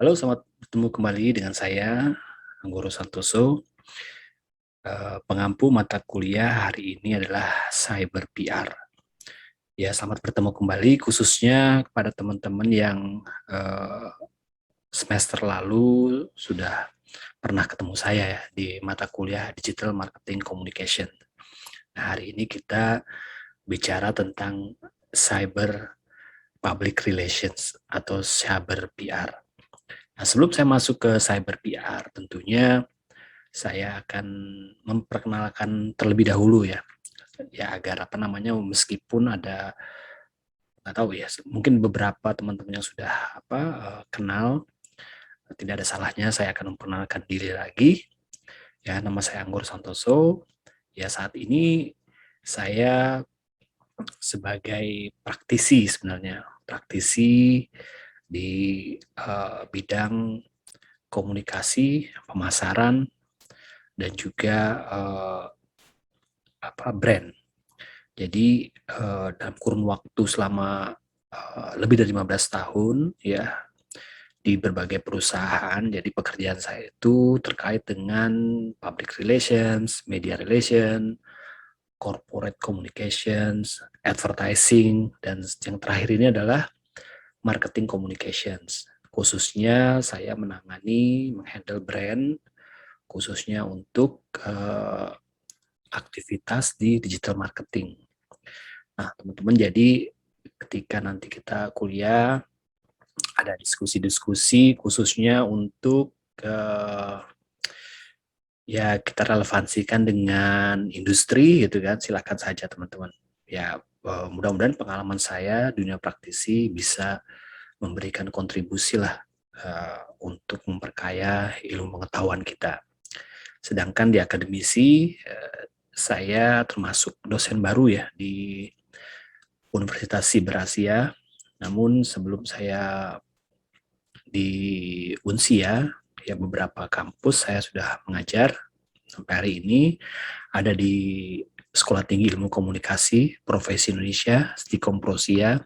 Halo, selamat bertemu kembali dengan saya, Anggoro Santoso. Pengampu mata kuliah hari ini adalah Cyber PR. Ya, selamat bertemu kembali khususnya kepada teman-teman yang eh, semester lalu sudah pernah ketemu saya ya di mata kuliah Digital Marketing Communication. Nah, hari ini kita bicara tentang Cyber Public Relations atau Cyber PR. Nah, sebelum saya masuk ke Cyber PR, tentunya saya akan memperkenalkan terlebih dahulu ya, agar apa namanya, meskipun ada nggak tahu ya, mungkin beberapa teman-teman yang sudah kenal, tidak ada salahnya saya akan memperkenalkan diri lagi. Ya, nama saya Anggur Santoso. Ya, saat ini saya sebagai praktisi sebenarnya, praktisi di bidang komunikasi, pemasaran, dan juga brand. Jadi dalam kurun waktu selama lebih dari 15 tahun ya di berbagai perusahaan, jadi pekerjaan saya itu terkait dengan public relations, media relation, corporate communications, advertising, dan yang terakhir ini adalah marketing communications. Khususnya saya menghandle brand, khususnya untuk aktivitas di digital marketing. Nah, teman-teman, jadi ketika nanti kita kuliah, ada diskusi-diskusi khususnya untuk ya kita relevansikan dengan industri gitu kan, silakan saja teman-teman. Ya, mudah-mudahan pengalaman saya dunia praktisi bisa memberikan kontribusi lah untuk memperkaya ilmu pengetahuan kita. Sedangkan di akademisi, saya termasuk dosen baru ya di Universitas Siber Asia. Namun sebelum saya di Unsia, ya beberapa kampus saya sudah mengajar. Sampai hari ini ada di Sekolah Tinggi Ilmu Komunikasi Profesi Indonesia, Stikom Prosia,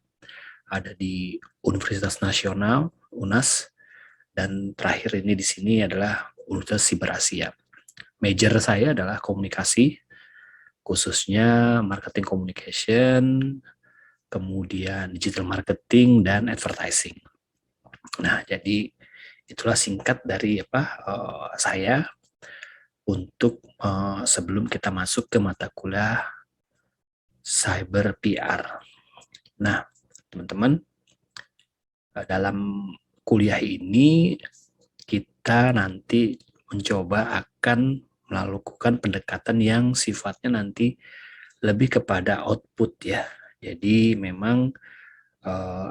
ada di Universitas Nasional, UNAS, dan terakhir ini di sini adalah Universitas Siber Asia. Major saya adalah komunikasi, khususnya marketing communication, kemudian digital marketing, dan advertising. Nah, jadi itulah singkat dari saya untuk sebelum kita masuk ke mata kuliah Cyber PR. Nah, teman-teman, dalam kuliah ini kita nanti mencoba akan melakukan pendekatan yang sifatnya nanti lebih kepada output ya. Jadi memang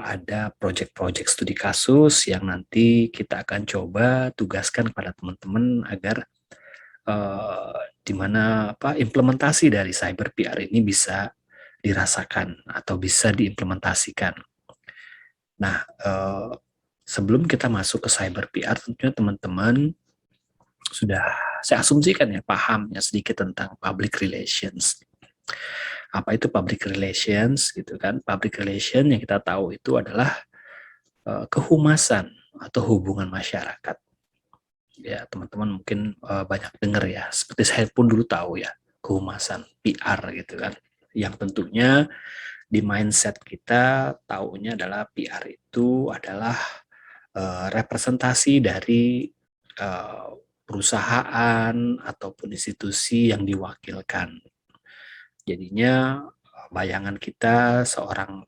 ada proyek-proyek studi kasus yang nanti kita akan coba tugaskan kepada teman-teman agar di mana implementasi dari cyber PR ini bisa dirasakan atau bisa diimplementasikan. Nah, sebelum kita masuk ke cyber PR, tentunya teman-teman sudah saya asumsikan ya pahamnya sedikit tentang public relations. Apa itu public relations gitu kan? Public relation yang kita tahu itu adalah kehumasan atau hubungan masyarakat. Ya, teman-teman mungkin banyak dengar ya, seperti saya pun dulu tahu ya, kehumasan PR gitu kan. Yang tentunya di mindset kita taunya adalah PR itu adalah representasi dari perusahaan ataupun institusi yang diwakilkan. Jadinya bayangan kita seorang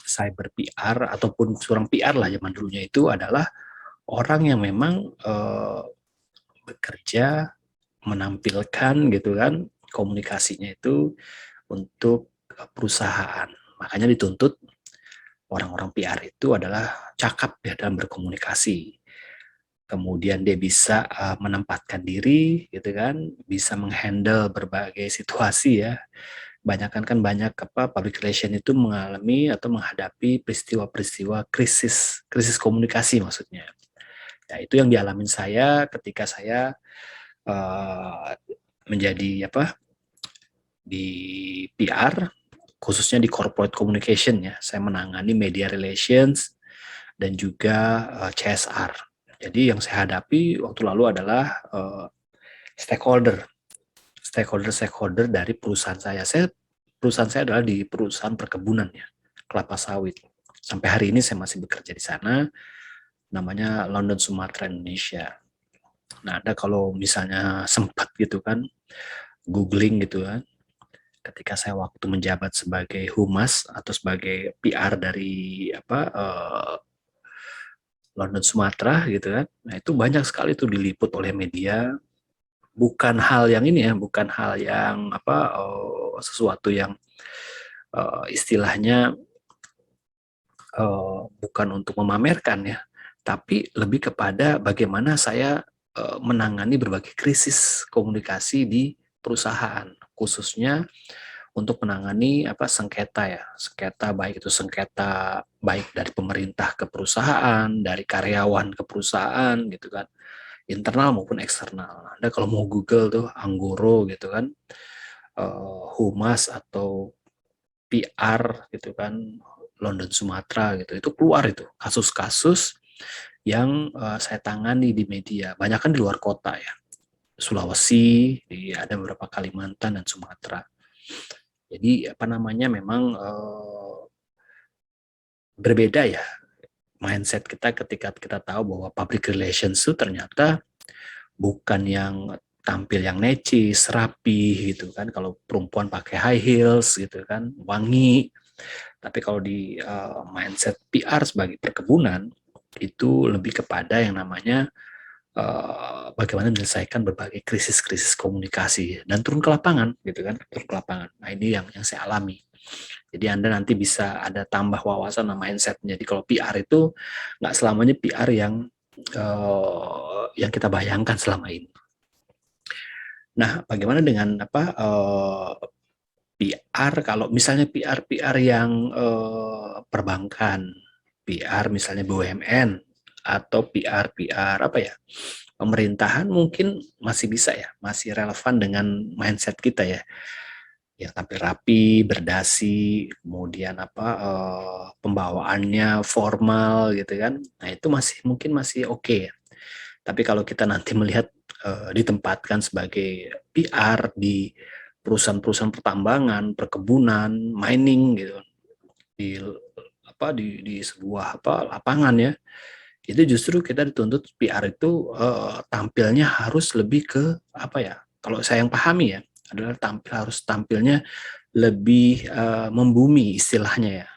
cyber PR ataupun seorang PR lah zaman dulunya itu adalah orang yang memang bekerja menampilkan gitu kan komunikasinya itu untuk perusahaan. Makanya dituntut orang-orang PR itu adalah cakap ya dalam berkomunikasi. Kemudian dia bisa menempatkan diri gitu kan, bisa menghandle berbagai situasi ya. Banyak public relation itu mengalami atau menghadapi peristiwa-peristiwa krisis komunikasi maksudnya. Ya, itu yang dialamin saya ketika saya uh, menjadi di PR, khususnya di corporate communication ya. Saya menangani media relations dan juga CSR. Jadi yang saya hadapi waktu lalu adalah stakeholder dari perusahaan saya. Perusahaan saya adalah di perusahaan perkebunan ya, kelapa sawit. Sampai hari ini saya masih bekerja di sana, namanya London Sumatera Indonesia. Nah, Anda kalau misalnya sempat gitu kan, googling gitu kan, ketika saya waktu menjabat sebagai humas atau sebagai PR dari London Sumatera gitu kan, nah itu banyak sekali tuh diliput oleh media. Bukan hal yang ini ya, bukan hal yang sesuatu yang istilahnya bukan untuk memamerkan ya, tapi lebih kepada bagaimana saya menangani berbagai krisis komunikasi di perusahaan, khususnya untuk menangani sengketa ya, sengketa baik itu sengketa baik dari pemerintah ke perusahaan, dari karyawan ke perusahaan gitu kan, internal maupun eksternal. Anda kalau mau Google tuh Anggoro gitu kan, humas atau PR gitu kan, London Sumatera gitu, itu keluar itu kasus-kasus yang saya tangani di media, banyak kan di luar kota ya, Sulawesi, ada beberapa Kalimantan dan Sumatera. Jadi memang berbeda ya mindset kita ketika kita tahu bahwa public relations itu ternyata bukan yang tampil yang necis, rapi gitu kan. Kalau perempuan pakai high heels gitu kan, wangi. Tapi kalau di mindset PR sebagai perkebunan itu lebih kepada yang namanya bagaimana menyelesaikan berbagai krisis-krisis komunikasi dan turun ke lapangan gitu kan, turun ke lapangan. Nah ini yang saya alami. Jadi Anda nanti bisa ada tambah wawasan sama mindsetnya. Jadi kalau PR itu nggak selamanya PR yang kita bayangkan selama ini. Nah, bagaimana dengan PR kalau misalnya PR yang perbankan, PR misalnya BUMN atau PR pemerintahan mungkin masih bisa ya, masih relevan dengan mindset kita ya. Yang tampil rapi, berdasi, kemudian pembawaannya formal gitu kan. Nah, itu mungkin masih oke ya. Tapi kalau kita nanti melihat ditempatkan sebagai PR di perusahaan-perusahaan pertambangan, perkebunan, mining gitu di di sebuah lapangan ya, itu justru kita dituntut PR itu tampilnya harus lebih ke kalau saya yang pahami ya adalah harus tampilnya lebih membumi istilahnya ya,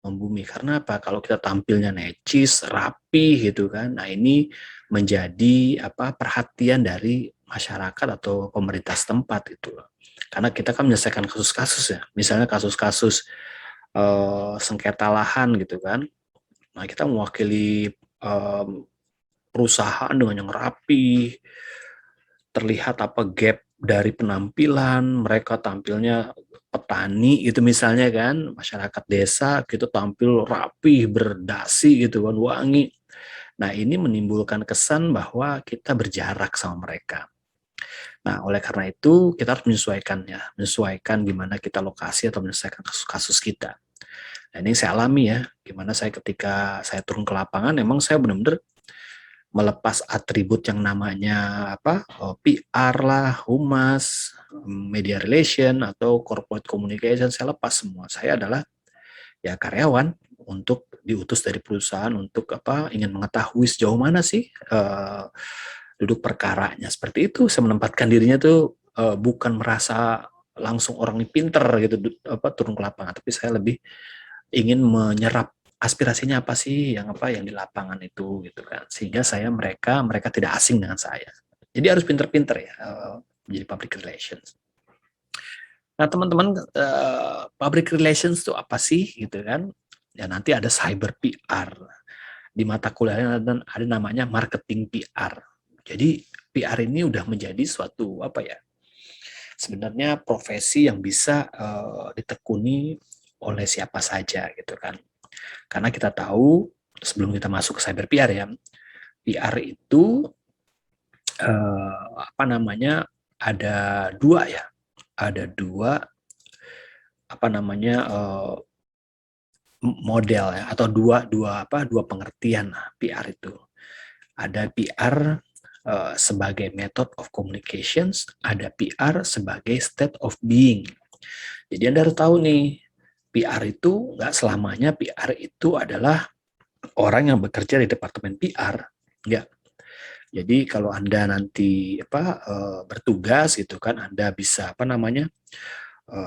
membumi. Karena apa? Kalau kita tampilnya necis, rapi gitu kan, nah ini menjadi perhatian dari masyarakat atau pemerintah setempat itu. Karena kita kan menyelesaikan kasus-kasus ya, misalnya kasus-kasus sengketa lahan gitu kan. Nah kita mewakili perusahaan dengan yang rapi, terlihat gap dari penampilan, mereka tampilnya petani itu misalnya kan, masyarakat desa gitu tampil rapi, berdasi gitu kan, wangi. Nah ini menimbulkan kesan bahwa kita berjarak sama mereka. Nah oleh karena itu kita harus menyesuaikan gimana kita lokasi atau menyelesaikan kasus-kasus kita. Nah ini saya alami ya, gimana saya ketika saya turun ke lapangan, emang saya benar-benar melepas atribut yang namanya PR lah, humas, media relation atau corporate communication, saya lepas semua. Saya adalah ya karyawan untuk diutus dari perusahaan untuk ingin mengetahui sejauh mana sih duduk perkaranya. Seperti itu saya menempatkan dirinya tuh bukan merasa langsung orang ini pinter gitu turun ke lapangan, tapi saya lebih ingin menyerap aspirasinya apa sih yang di lapangan itu gitu kan, sehingga mereka tidak asing dengan saya. Jadi harus pinter-pinter ya menjadi public relations. Nah teman-teman, public relations itu apa sih gitu kan? Ya nanti ada cyber PR, di mata kuliahnya ada namanya marketing PR. Jadi PR ini udah menjadi suatu sebenarnya profesi yang bisa ditekuni oleh siapa saja gitu kan. Karena kita tahu sebelum kita masuk ke cyber PR ya, PR itu ada dua ya, ada dua model ya, atau dua pengertian PR itu. Ada PR sebagai method of communications, ada PR sebagai state of being. Jadi Anda harus tahu nih, PR itu nggak selamanya PR itu adalah orang yang bekerja di departemen PR, nggak. Jadi kalau Anda nanti bertugas gitu kan, Anda bisa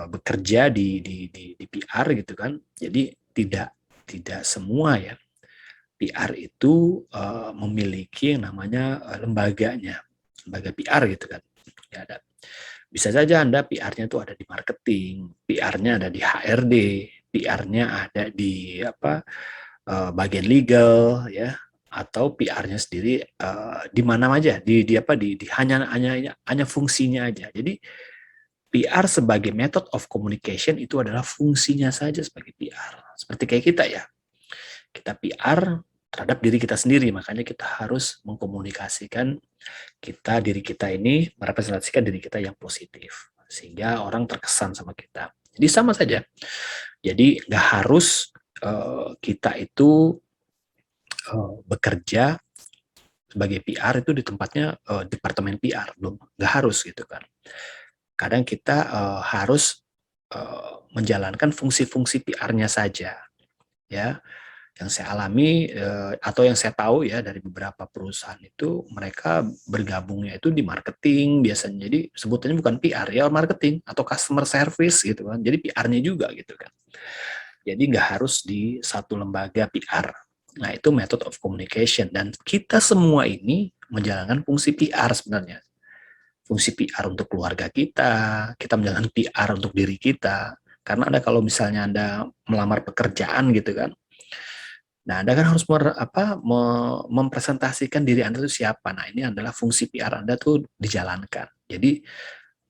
bekerja di PR gitu kan. Jadi tidak semua ya PR itu memiliki yang namanya lembaganya, lembaga PR gitu kan. Ya, bisa saja Anda PR-nya itu ada di marketing, PR-nya ada di HRD, PR-nya ada di bagian legal ya, atau PR-nya sendiri di mana aja, di hanya fungsinya aja. Jadi PR sebagai method of communication itu adalah fungsinya saja sebagai PR. Seperti kayak kita ya. Kita PR terhadap diri kita sendiri, makanya kita harus mengkomunikasikan diri kita ini merepresentasikan diri kita yang positif sehingga orang terkesan sama kita. Jadi sama saja. Jadi nggak harus kita itu bekerja sebagai PR itu di tempatnya departemen PR, belum, nggak harus gitu kan. Kadang kita harus menjalankan fungsi-fungsi PR-nya saja, ya. Yang saya alami atau yang saya tahu ya dari beberapa perusahaan itu mereka bergabungnya itu di marketing biasanya. Jadi sebutannya bukan PR ya, marketing atau customer service gitu kan. Jadi PR-nya juga gitu kan. Jadi nggak harus di satu lembaga PR. Nah itu method of communication dan kita semua ini menjalankan fungsi PR sebenarnya. Fungsi PR untuk keluarga kita menjalankan PR untuk diri kita. Karena Anda kalau misalnya Anda melamar pekerjaan gitu kan, nah, Anda kan harus mempresentasikan diri Anda itu siapa. Nah, ini adalah fungsi PR Anda tuh dijalankan. Jadi,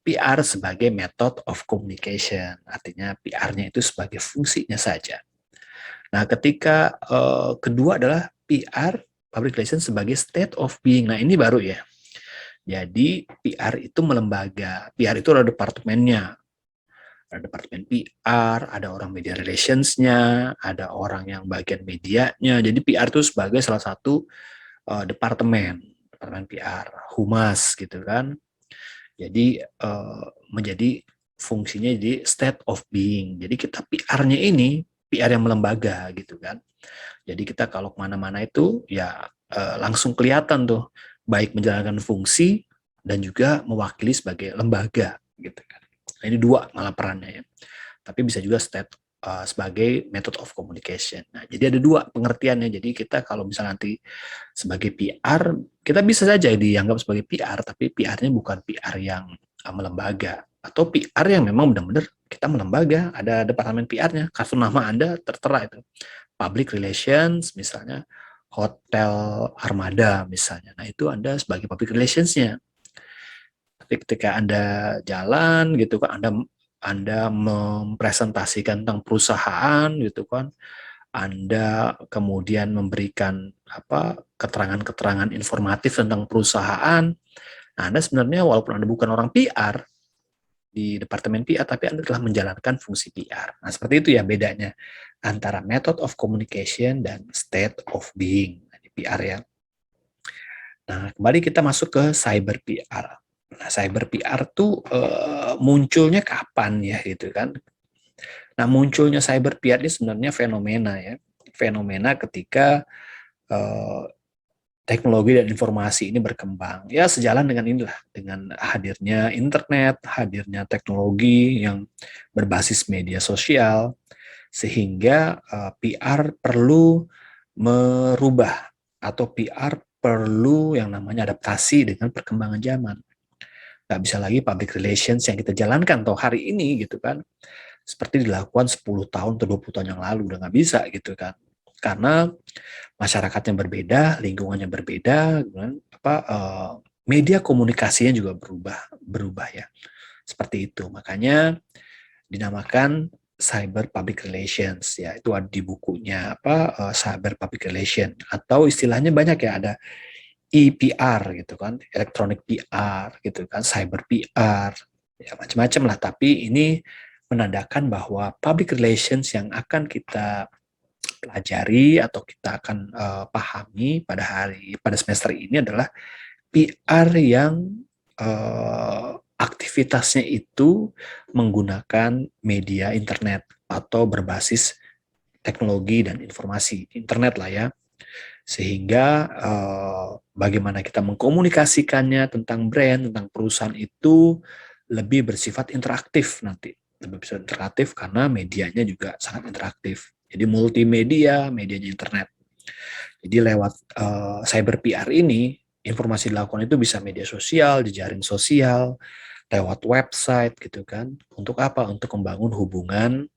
PR sebagai method of communication. Artinya PR-nya itu sebagai fungsinya saja. Nah, ketika kedua adalah PR, public relations sebagai state of being. Nah, ini baru ya. Jadi, PR itu melembaga. PR itu ada departemennya. Ada departemen PR, ada orang media relations-nya, ada orang yang bagian medianya. Jadi PR itu sebagai salah satu departemen PR, humas gitu kan. Jadi menjadi fungsinya jadi state of being. Jadi kita PR-nya ini PR yang melembaga gitu kan. Jadi kita kalau kemana-mana itu ya langsung kelihatan tuh baik menjalankan fungsi dan juga mewakili sebagai lembaga gitu kan. Nah, ini dua malah perannya ya. Tapi bisa juga sebagai method of communication. Nah, jadi ada dua pengertiannya. Jadi kita kalau misalnya nanti sebagai PR, kita bisa saja dianggap sebagai PR, tapi PR-nya bukan PR yang melembaga. Atau PR yang memang benar-benar kita melembaga, ada departemen PR-nya, kartu nama Anda tertera itu. Public Relations, misalnya Hotel Armada misalnya. Nah, itu Anda sebagai public relations-nya. Tapi ketika Anda jalan gitu kan, Anda mempresentasikan tentang perusahaan gitu kan, Anda kemudian memberikan keterangan-keterangan informatif tentang perusahaan. Nah, Anda sebenarnya walaupun Anda bukan orang PR di departemen PR, tapi Anda telah menjalankan fungsi PR. Nah, seperti itu ya bedanya antara method of communication dan state of being di PR ya. Nah, kembali kita masuk ke cyber PR. Nah, cyber PR tuh munculnya kapan ya gitu kan. Nah, munculnya cyber PR ini sebenarnya fenomena ya. Fenomena ketika teknologi dan informasi ini berkembang. Ya, sejalan dengan inilah, dengan hadirnya internet, hadirnya teknologi yang berbasis media sosial, sehingga PR perlu merubah atau PR perlu yang namanya adaptasi dengan perkembangan zaman. Nggak bisa lagi public relations yang kita jalankan atau hari ini gitu kan, seperti dilakukan 10 tahun atau 20 tahun yang lalu, udah nggak bisa gitu kan. Karena masyarakatnya berbeda, lingkungannya berbeda, media komunikasinya juga berubah ya. Seperti itu. Makanya dinamakan cyber public relations ya. Itu ada di bukunya cyber public relation atau istilahnya banyak ya, ada EPR gitu kan, electronic PR gitu kan, cyber PR, ya macam-macam lah. Tapi ini menandakan bahwa public relations yang akan kita pelajari atau kita akan pahami pada semester ini adalah PR yang aktivitasnya itu menggunakan media internet atau berbasis teknologi dan informasi internet lah ya, sehingga bagaimana kita mengkomunikasikannya tentang brand, tentang perusahaan itu lebih bersifat interaktif nanti, lebih bersifat interaktif karena medianya juga sangat interaktif. Jadi multimedia, medianya internet. Jadi lewat cyber PR ini, informasi dilakukan itu bisa media sosial, jejaring sosial, lewat website gitu kan. Untuk apa? Untuk membangun hubungan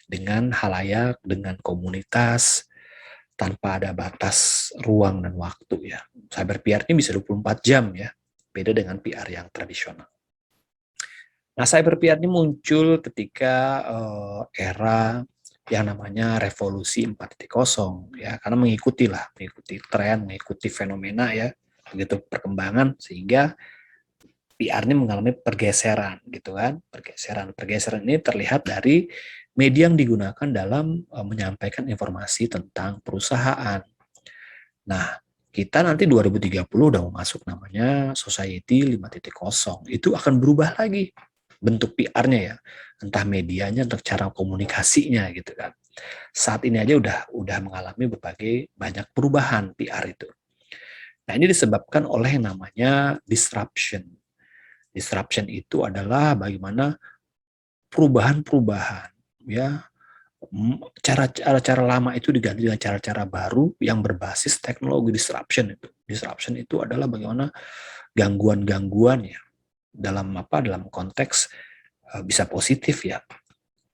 dengan halayak, dengan komunitas, tanpa ada batas ruang dan waktu ya. Cyber PR ini bisa 24 jam ya, beda dengan PR yang tradisional. Nah, cyber PR ini muncul ketika era yang namanya revolusi 4.0 ya, karena mengikuti tren, mengikuti fenomena ya, begitu perkembangan sehingga PR ini mengalami pergeseran gitu kan. Pergeseran ini terlihat dari media yang digunakan dalam menyampaikan informasi tentang perusahaan. Nah, kita nanti 2030 udah mau masuk namanya Society 5.0. Itu akan berubah lagi bentuk PR-nya ya. Entah medianya, entah cara komunikasinya gitu kan. Saat ini aja udah mengalami berbagai banyak perubahan PR itu. Nah, ini disebabkan oleh yang namanya disruption. Disruption itu adalah bagaimana perubahan-perubahan ya, cara-cara lama itu diganti dengan cara-cara baru yang berbasis teknologi disruption itu. Disruption itu adalah bagaimana gangguan-gangguan ya dalam konteks bisa positif ya.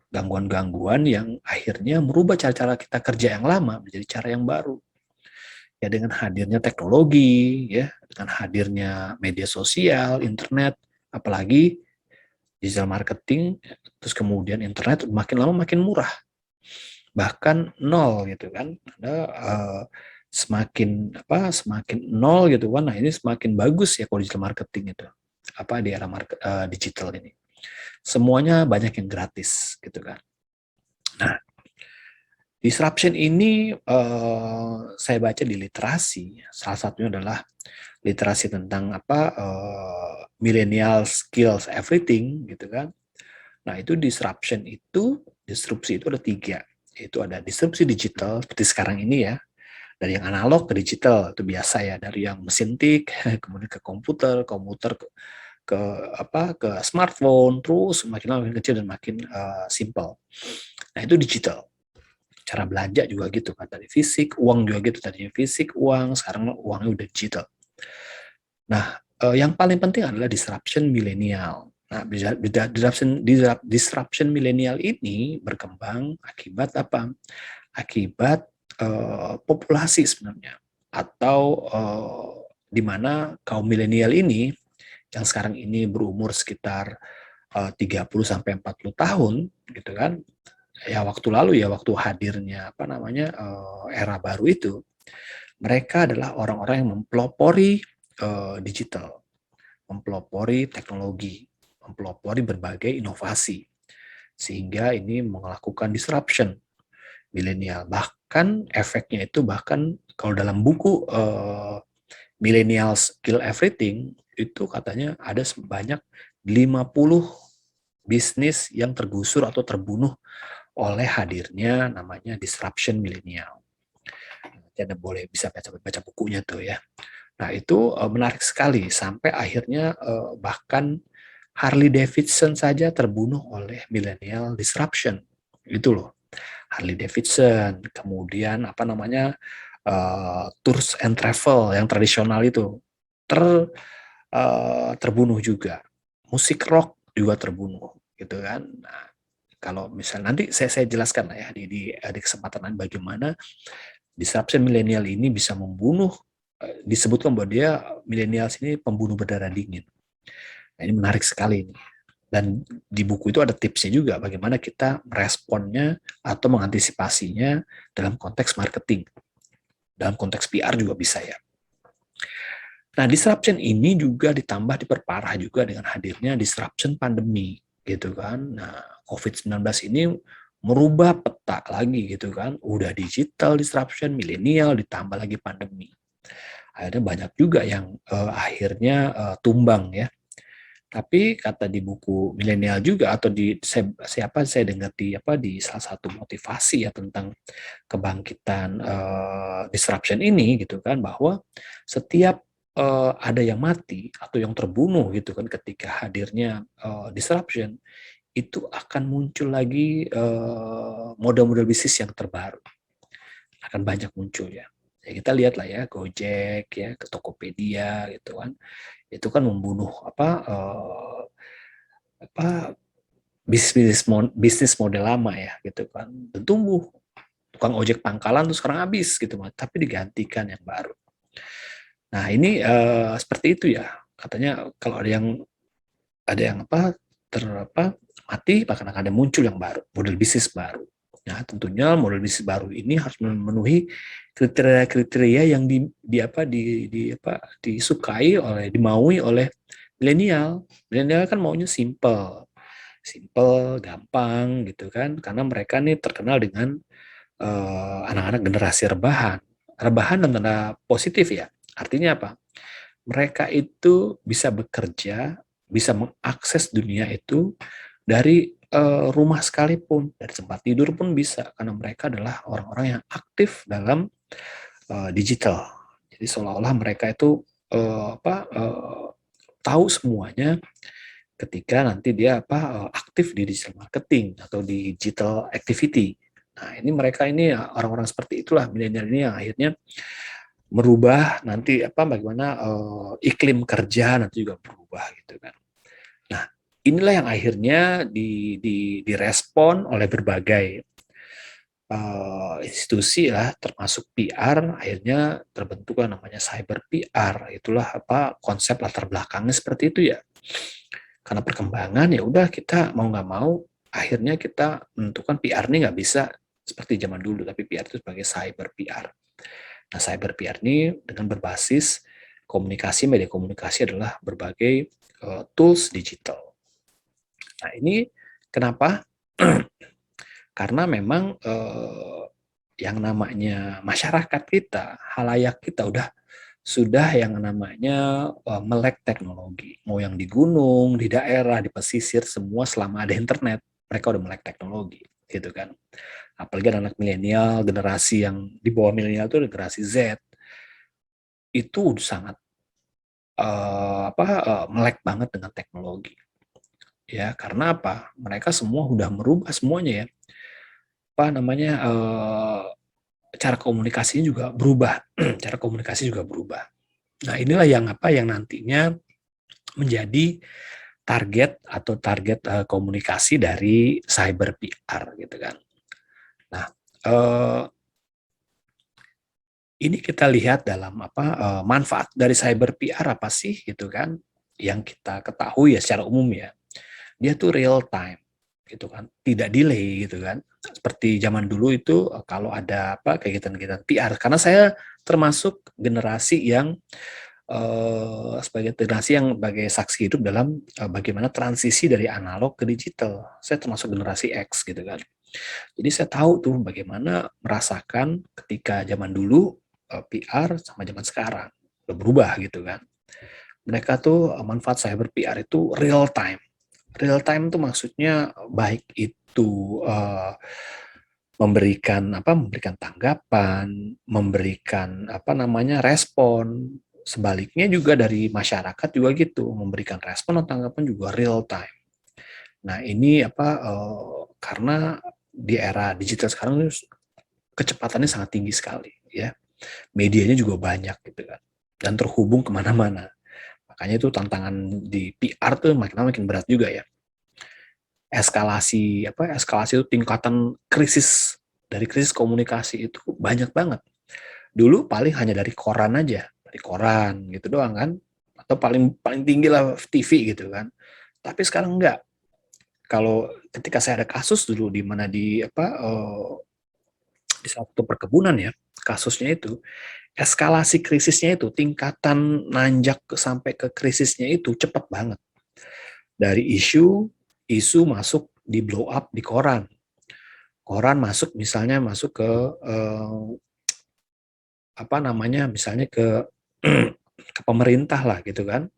Gangguan-gangguan yang akhirnya merubah cara-cara kita kerja yang lama menjadi cara yang baru. Ya dengan hadirnya teknologi ya, dengan hadirnya media sosial, internet, apalagi digital marketing, terus kemudian internet makin lama makin murah, bahkan nol gitu kan. Ada semakin nol gitu kan. Nah, ini semakin bagus ya kalau digital marketing itu. Di era digital ini. Semuanya banyak yang gratis gitu kan. Nah, disruption ini saya baca di literasi. Salah satunya adalah literasi tentang millennial skills everything gitu kan. Nah, itu disrupsi itu ada 3. Yaitu ada disrupsi digital seperti sekarang ini ya, dari yang analog ke digital itu biasa ya, dari yang mesin tik kemudian ke komputer ke smartphone, terus makin lama makin kecil dan makin simple. Nah, itu digital. Cara belanja juga gitu kan, dari fisik, uang juga gitu, tadinya fisik, uang, sekarang uangnya udah digital. Nah, yang paling penting adalah disruption milenial. Nah, disruption milenial ini berkembang akibat apa? Akibat populasi sebenarnya, atau di mana kaum milenial ini yang sekarang ini berumur sekitar 30 sampai 40 tahun gitu kan. Ya waktu hadirnya era baru itu, mereka adalah orang-orang yang mempelopori digital, mempelopori teknologi, mempelopori berbagai inovasi, sehingga ini melakukan disruption milenial. Bahkan efeknya itu kalau dalam buku Millennial Skill Everything itu katanya ada sebanyak 50 bisnis yang tergusur atau terbunuh oleh hadirnya namanya disruption milenial. Anda bisa baca bukunya tuh ya. Nah, itu menarik sekali sampai akhirnya bahkan Harley Davidson saja terbunuh oleh millennial disruption. Itu loh. Harley Davidson, kemudian tours and travel yang tradisional itu terbunuh juga. Musik rock juga terbunuh gitu kan. Nah, kalau misalnya nanti saya jelaskan lah ya di kesempatan bagaimana disruption milenial ini bisa membunuh, disebutkan bahwa dia milenial ini pembunuh berdarah dingin. Nah, ini menarik sekali ini. Dan di buku itu ada tipsnya juga bagaimana kita meresponnya atau mengantisipasinya dalam konteks marketing. Dalam konteks PR juga bisa ya. Nah, disruption ini juga diperparah juga dengan hadirnya disruption pandemi gitu kan. Nah, COVID-19 ini merubah peta lagi gitu kan. Udah digital disruption, milenial, ditambah lagi pandemi. Akhirnya banyak juga yang akhirnya tumbang ya. Tapi kata di buku milenial juga atau di siapa saya dengar di di salah satu motivasi ya tentang kebangkitan disruption ini gitu kan, bahwa setiap ada yang mati atau yang terbunuh gitu kan ketika hadirnya disruption, itu akan muncul lagi model-model bisnis yang terbaru, akan banyak muncul ya. Ya kita lihat lah ya Gojek ya, ke Tokopedia gitu kan, itu kan membunuh apa bisnis model lama ya gitu kan, dan tumbuh tukang ojek pangkalan tuh sekarang habis gitu, tapi digantikan yang baru. Nah ini seperti itu ya, katanya kalau ada yang mati, bahkan akan ada muncul yang baru, model bisnis baru. Nah tentunya model bisnis baru ini harus memenuhi kriteria-kriteria yang disukai dimaui oleh milenial. Milenial kan maunya simple, gampang gitu kan, karena mereka nih terkenal dengan anak-anak generasi rebahan. Rebahan dan tanda positif ya. Artinya apa? Mereka itu bisa bekerja, bisa mengakses dunia itu dari rumah sekalipun, dari tempat tidur pun bisa, karena mereka adalah orang-orang yang aktif dalam digital. Jadi seolah-olah mereka itu tahu semuanya ketika nanti dia aktif di digital marketing atau di digital activity. Nah, ini mereka ini orang-orang seperti itulah milenial ini yang akhirnya merubah nanti bagaimana iklim kerja nanti juga berubah gitu kan. Nah, inilah yang akhirnya direspon oleh berbagai institusi lah, termasuk PR, akhirnya terbentuk namanya cyber PR. Itulah konsep latar belakangnya seperti itu ya. Karena perkembangan ya udah kita mau nggak mau akhirnya kita menentukan PR ini nggak bisa seperti zaman dulu, tapi PR itu sebagai cyber PR. Nah, cyber PR ini dengan berbasis media komunikasi adalah berbagai tools digital. Nah, ini kenapa? Karena memang yang namanya masyarakat kita, halayak kita sudah yang namanya melek teknologi. Mau yang di gunung, di daerah, di pesisir, semua selama ada internet, mereka udah melek teknologi, gitu kan. Apalagi anak milenial, generasi yang di bawah milenial itu generasi Z, itu sangat melek banget dengan teknologi. Ya, karena apa? Mereka semua udah merubah semuanya ya. Cara komunikasinya juga berubah. Cara komunikasi juga berubah. Nah, inilah yang nantinya menjadi target komunikasi dari cyber PR gitu kan. Nah, ini kita lihat dalam manfaat dari cyber PR apa sih gitu kan, yang kita ketahui ya secara umum ya, dia tuh real time gitu kan, tidak delay gitu kan. Seperti zaman dulu itu kalau ada kegiatan-kegiatan PR, karena saya termasuk generasi yang sebagai saksi hidup dalam bagaimana transisi dari analog ke digital. Saya termasuk generasi X gitu kan. Jadi saya tahu tuh bagaimana merasakan ketika zaman dulu PR sama zaman sekarang udah berubah gitu kan. Mereka tuh manfaat cyber PR itu real time. Real time tuh maksudnya baik itu memberikan tanggapan, memberikan respon. Sebaliknya juga dari masyarakat juga gitu, memberikan respon atau tanggapan juga real time. Nah, ini karena di era digital sekarang kecepatannya sangat tinggi sekali ya. Medianya juga banyak gitu kan. Dan terhubung kemana-mana. Makanya itu tantangan di PR tuh makin berat juga ya. Eskalasi itu tingkatan dari krisis komunikasi itu banyak banget. Dulu paling hanya dari koran aja, dari koran gitu doang kan, atau paling tinggi lah TV gitu kan. Tapi sekarang enggak. Kalau ketika saya ada kasus dulu di mana di satu perkebunan ya, kasusnya itu eskalasi krisisnya itu tingkatan nanjak sampai ke krisisnya itu cepat banget. Dari isu masuk di blow up di koran. koran masuk misalnya masuk ke apa namanya misalnya ke ke pemerintah lah gitu kan,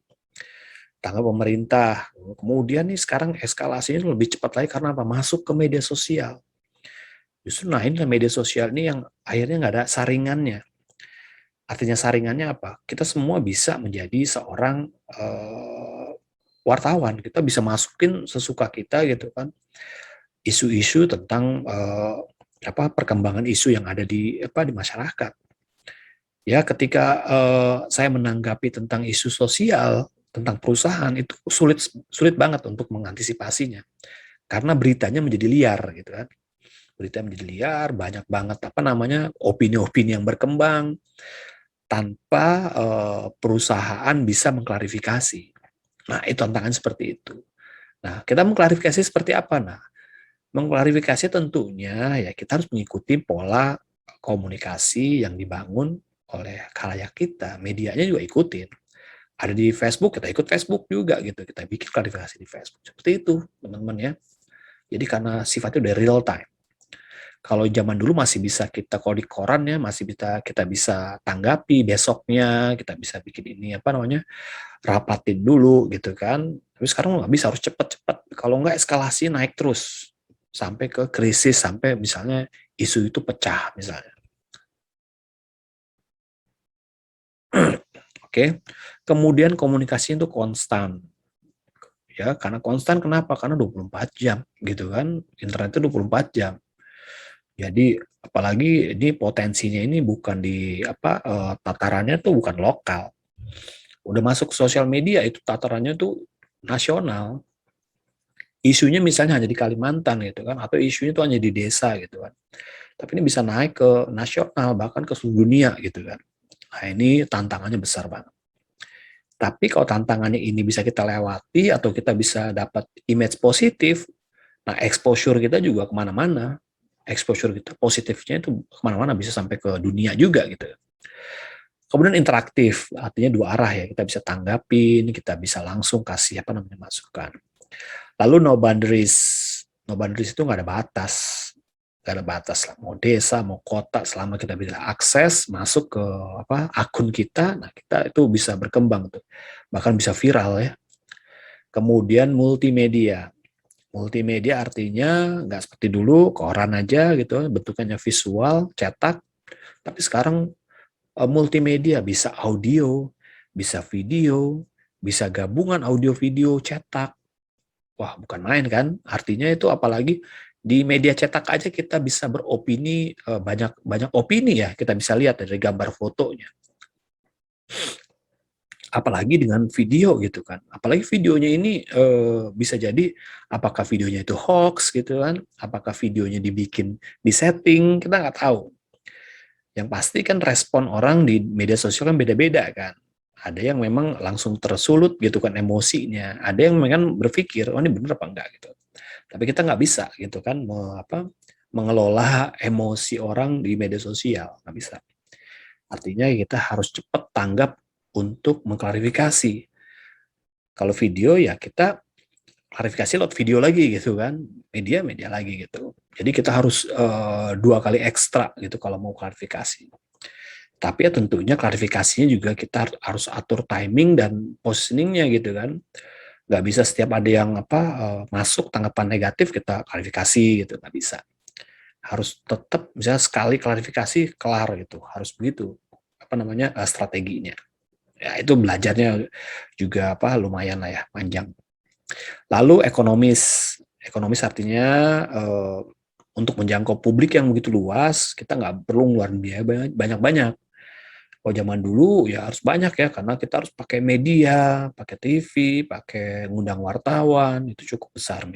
tanggal pemerintah. Kemudian nih sekarang eskalasinya lebih cepat lagi karena apa? Masuk ke media sosial. Justru nah ini media sosial ini yang akhirnya nggak ada saringannya. Artinya saringannya apa? Kita semua bisa menjadi seorang wartawan. Kita bisa masukin sesuka kita gitu kan. Isu-isu tentang apa perkembangan isu yang ada di apa di masyarakat. Ya, ketika saya menanggapi tentang isu sosial, tentang perusahaan itu sulit sulit banget untuk mengantisipasinya karena beritanya menjadi liar gitu kan. Berita menjadi liar, banyak banget apa namanya opini-opini yang berkembang tanpa perusahaan bisa mengklarifikasi. Nah, itu tantangan seperti itu. Nah, kita mengklarifikasi seperti apa? Nah, mengklarifikasi tentunya ya kita harus mengikuti pola komunikasi yang dibangun oleh khalayak kita. Medianya juga ikutin. Ada di Facebook, kita ikut Facebook juga gitu. Kita bikin klarifikasi di Facebook. Seperti itu, teman-teman ya. Jadi karena sifatnya udah real time. Kalau zaman dulu masih bisa kita kalau di koran ya masih bisa kita bisa tanggapi besoknya, kita bisa bikin ini apa namanya rapatin dulu gitu kan. Tapi sekarang nggak bisa harus cepat-cepat. Kalau nggak eskalasi naik terus sampai ke krisis sampai misalnya isu itu pecah misalnya. Oke. Kemudian komunikasi itu konstan. Ya, karena konstan kenapa? Karena 24 jam gitu kan. Internet itu 24 jam. Jadi apalagi ini potensinya ini bukan di apa tatarannya tuh bukan lokal. Udah masuk sosial media itu tatarannya tuh nasional. Isunya misalnya hanya di Kalimantan gitu kan atau isunya tuh hanya di desa gitu kan. Tapi ini bisa naik ke nasional bahkan ke seluruh dunia gitu kan. Nah, ini tantangannya besar banget. Tapi kalau tantangannya ini bisa kita lewati atau kita bisa dapat image positif, nah exposure kita juga kemana-mana. Exposure kita positifnya itu kemana-mana bisa sampai ke dunia juga gitu. Kemudian interaktif, artinya dua arah ya. Kita bisa tanggapin, kita bisa langsung kasih apa namanya masukan. Lalu no boundaries. No boundaries itu nggak ada batas. Nggak ada batas lah. Mau desa, mau kota, selama kita bisa akses masuk ke apa akun kita, nah kita itu bisa berkembang tuh. Bahkan bisa viral ya. Kemudian multimedia. Multimedia artinya nggak seperti dulu koran aja gitu, bentukannya visual, cetak. Tapi sekarang multimedia bisa audio, bisa video, bisa gabungan audio video cetak. Wah, bukan main kan? Artinya itu apalagi di media cetak aja kita bisa beropini banyak banyak opini ya kita bisa lihat dari gambar fotonya. Apalagi dengan video gitu kan. Apalagi videonya ini bisa jadi apakah videonya itu hoax gitu kan, apakah videonya dibikin di setting, kita nggak tahu. Yang pasti kan respon orang di media sosial kan beda-beda kan. Ada yang memang langsung tersulut gitu kan emosinya. Ada yang memang berpikir, oh ini bener apa enggak gitu. Tapi kita nggak bisa gitu kan mengelola emosi orang di media sosial. Nggak bisa. Artinya kita harus cepat tanggap untuk mengklarifikasi. Kalau video ya kita klarifikasi lewat video lagi gitu kan. Media lagi gitu. Jadi kita harus dua kali ekstra gitu kalau mau klarifikasi. Tapi ya tentunya klarifikasinya juga kita harus atur timing dan positioningnya gitu kan. Nggak bisa setiap ada yang apa masuk tanggapan negatif kita klarifikasi gitu, nggak bisa. Harus tetap misalnya sekali klarifikasi kelar gitu, harus begitu apa namanya strateginya. Ya itu belajarnya juga apa lumayan lah ya panjang. Lalu ekonomis artinya untuk menjangkau publik yang begitu luas kita nggak perlu ngeluarin biaya banyak-banyak. Kalau zaman dulu ya harus banyak ya karena kita harus pakai media, pakai TV, pakai ngundang wartawan, itu cukup besar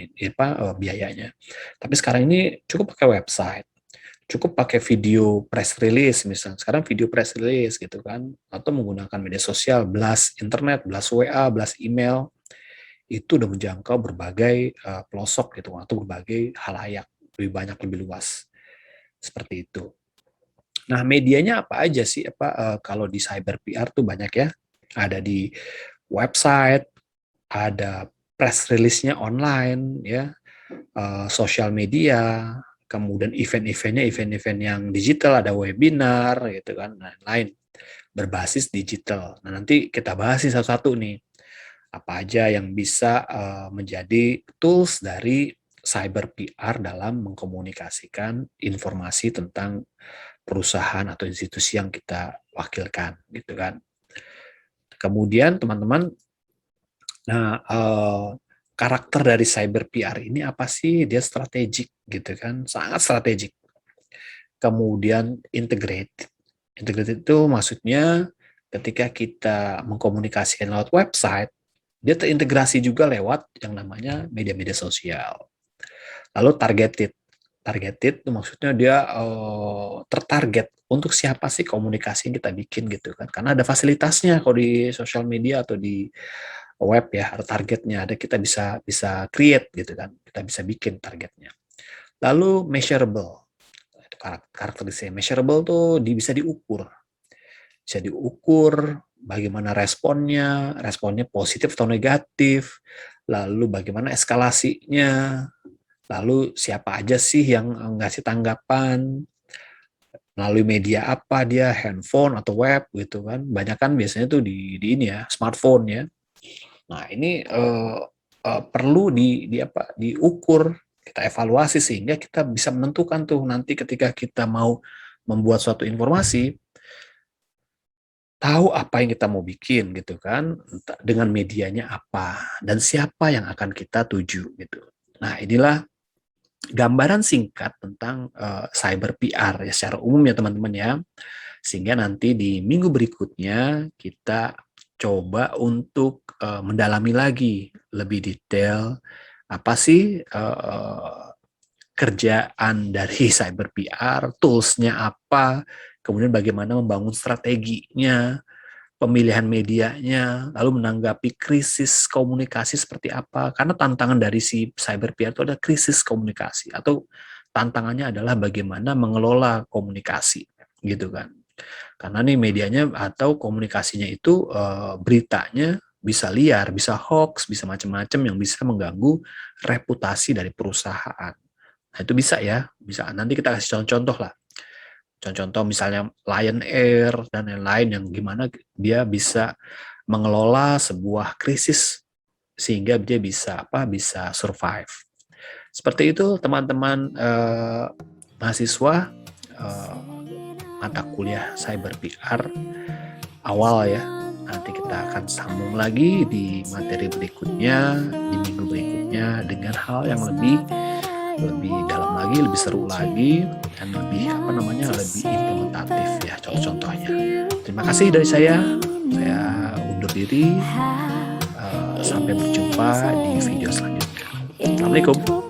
biayanya. Tapi sekarang ini cukup pakai website, cukup pakai video press release misalnya. Sekarang video press release gitu kan, atau menggunakan media sosial, blast internet, blast WA, blast email, itu udah menjangkau berbagai pelosok gitu atau berbagai halayak, lebih banyak lebih luas. Seperti itu. Nah, medianya apa aja sih? Kalau di cyber PR tuh banyak ya. Ada di website, ada press release-nya online, ya, sosial media, kemudian event-event yang digital, ada webinar gitu kan, dan lain berbasis digital. Nah, nanti kita bahas satu-satu nih, apa aja yang bisa menjadi tools dari cyber PR dalam mengkomunikasikan informasi tentang perusahaan atau institusi yang kita wakilkan, gitu kan. Kemudian teman-teman, nah karakter dari cyber PR ini apa sih? Dia strategik, gitu kan, sangat strategik. Kemudian integrated. Integrated itu maksudnya ketika kita mengkomunikasikan lewat website, dia terintegrasi juga lewat yang namanya media-media sosial. Lalu targeted. Targeted itu maksudnya dia tertarget untuk siapa sih komunikasi yang kita bikin gitu kan. Karena ada fasilitasnya kalau di sosial media atau di web ya, ada targetnya, ada kita bisa create gitu kan. Kita bisa bikin targetnya. Lalu measurable. Itu karakteristiknya. Measurable tuh bisa diukur. Bisa diukur bagaimana responnya positif atau negatif, lalu bagaimana eskalasinya, lalu siapa aja sih yang ngasih tanggapan, melalui media apa dia, handphone atau web gitu kan. Banyak kan biasanya tuh di ini ya, smartphone ya. Nah, ini perlu diukur, kita evaluasi sehingga kita bisa menentukan tuh nanti ketika kita mau membuat suatu informasi, tahu apa yang kita mau bikin gitu kan, dengan medianya apa dan siapa yang akan kita tuju gitu. Nah, inilah gambaran singkat tentang cyber PR ya secara umum ya teman-teman ya. Sehingga nanti di minggu berikutnya kita coba untuk mendalami lagi lebih detail apa sih kerjaan dari cyber PR, tools-nya apa, kemudian bagaimana membangun strateginya, pemilihan medianya, lalu menanggapi krisis komunikasi seperti apa. Karena tantangan dari si cyber PR itu ada krisis komunikasi, atau tantangannya adalah bagaimana mengelola komunikasi, gitu kan. Karena nih medianya atau komunikasinya itu beritanya bisa liar, bisa hoax, bisa macam-macam yang bisa mengganggu reputasi dari perusahaan. Nah, itu bisa ya, bisa. Nanti kita kasih contoh-contoh lah. Contoh-contoh misalnya Lion Air dan lain-lain yang gimana dia bisa mengelola sebuah krisis sehingga dia bisa survive. Seperti itu teman-teman mahasiswa mata kuliah cyber PR awal ya. Nanti kita akan sambung lagi di materi berikutnya, di minggu berikutnya dengan hal yang lebih dalam lagi, lebih seru lagi, dan lebih lebih implementatif ya contoh-contohnya. Terima kasih dari saya undur diri. Sampai berjumpa di video selanjutnya. Assalamualaikum.